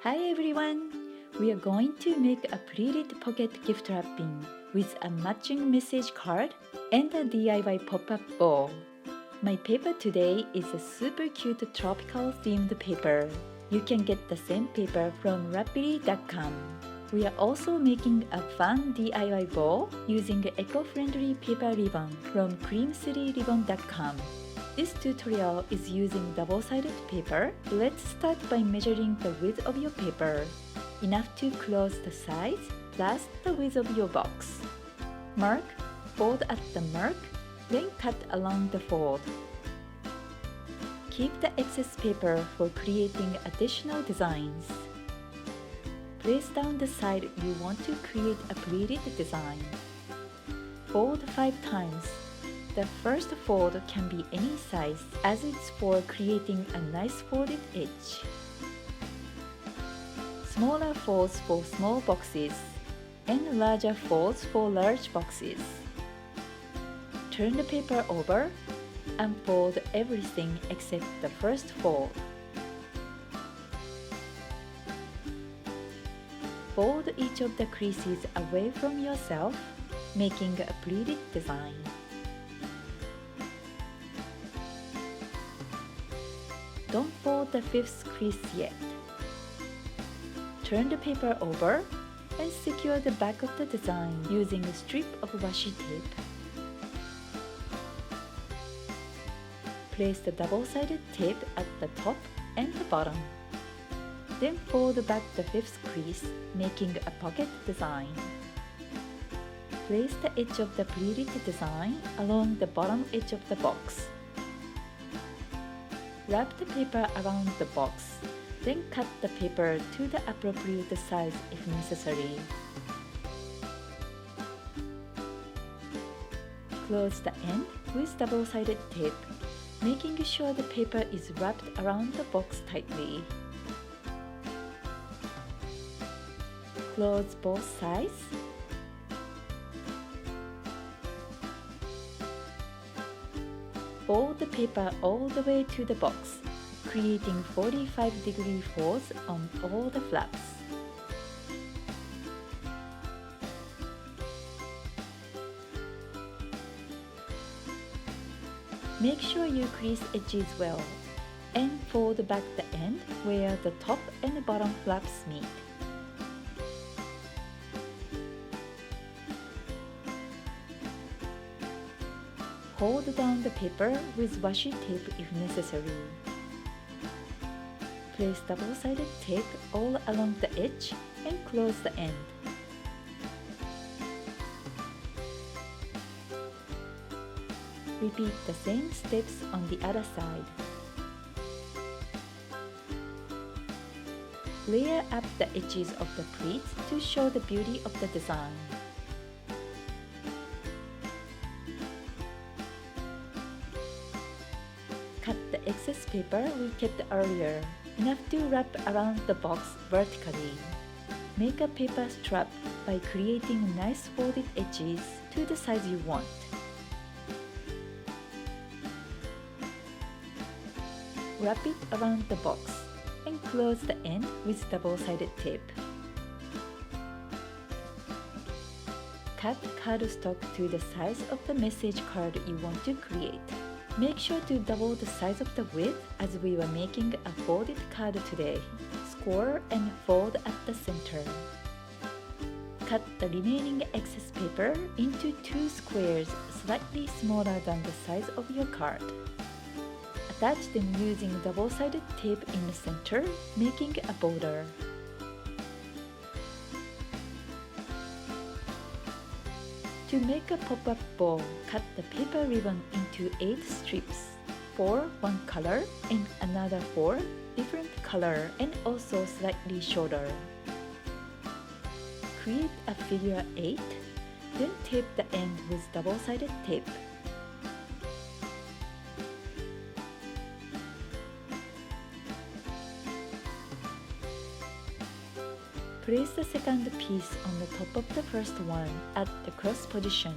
Hi everyone! We are going to make a pleated pocket gift wrapping with a matching message card and a DIY pop-up bowl. My paper today is a super cute tropical themed paper. You can get the same paper from 𝗏𝗡𝗍𝗀𝗋𝗋𝗋. We are also making a fun DIY bowl using eco-friendly paper ribbon from 𝗏𝗏𝗍𝗀𝗋𝗋.com. This tutorial is using double-sided paper. Let's start by measuring the width of your paper. Enough to close the sides plus the width of your box. Mark, fold at the mark, then cut along the fold. Keep the excess paper for creating additional designs. Place down the side you want to create a pleated design. Fold 5 times. The first fold can be any size as it's for creating a nice folded edge. Smaller folds for small boxes and larger folds for large boxes. Turn the paper over and fold everything except the first fold. Fold each of the creases away from yourself, making a pleated design. Don't fold the 5th crease yet. Turn the paper over and secure the back of the design using a strip of washi tape. Place the double-sided tape at the top and the bottom. Then fold back the 5th crease, making a pocket design. Place the edge of the pleated design along the bottom edge of the box. Wrap the paper around the box, then cut the paper to the appropriate size if necessary. Close the end with double-sided tape, making sure the paper is wrapped around the box tightly. Close both sides. Fold the paper all the way to the box, creating 45-degree folds on all the flaps. Make sure you crease edges well, and fold back the end where the top and the bottom flaps meet. Hold down the paper with washi tape if necessary. Place double-sided tape all along the edge and close the end. Repeat the same steps on the other side. Layer up the edges of the pleats to show the beauty of the design. Cut the excess paper we kept earlier, enough to wrap around the box vertically. Make a paper strap by creating nice folded edges to the size you want. Wrap it around the box and close the end with double-sided tape. Cut cardstock to the size of the message card you want to create. Make sure to double the size of the width as we were making a folded card today. Score and fold at the center. Cut the remaining excess paper into 2 squares slightly smaller than the size of your card. Attach them using double-sided tape in the center, making a border. To make a pop-up bowl, cut the paper ribbon into 8 strips, 4 one color and another 4 different color and also slightly shorter. Create a figure 8, then tape the end with double-sided tape. Place the second piece on the top of the first one at the cross position.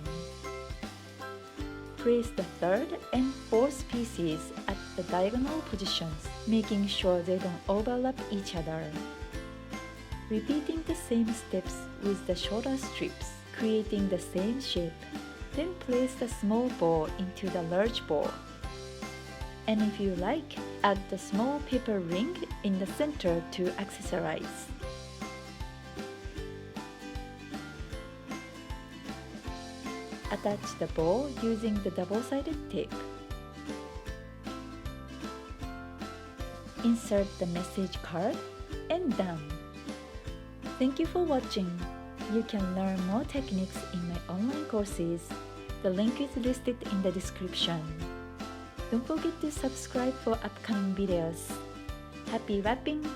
Place the third and fourth pieces at the diagonal positions, making sure they don't overlap each other. repeating the same steps with the shorter strips, creating the same shape. Then place the small ball into the large ball. And if you like, add the small paper ring in the center to accessorize. Attach the ball using the double-sided tape. Insert the message card and done! Thank you for watching. You can learn more techniques in my online courses. The link is listed in the description. Don't forget to subscribe for upcoming videos. Happy wrapping!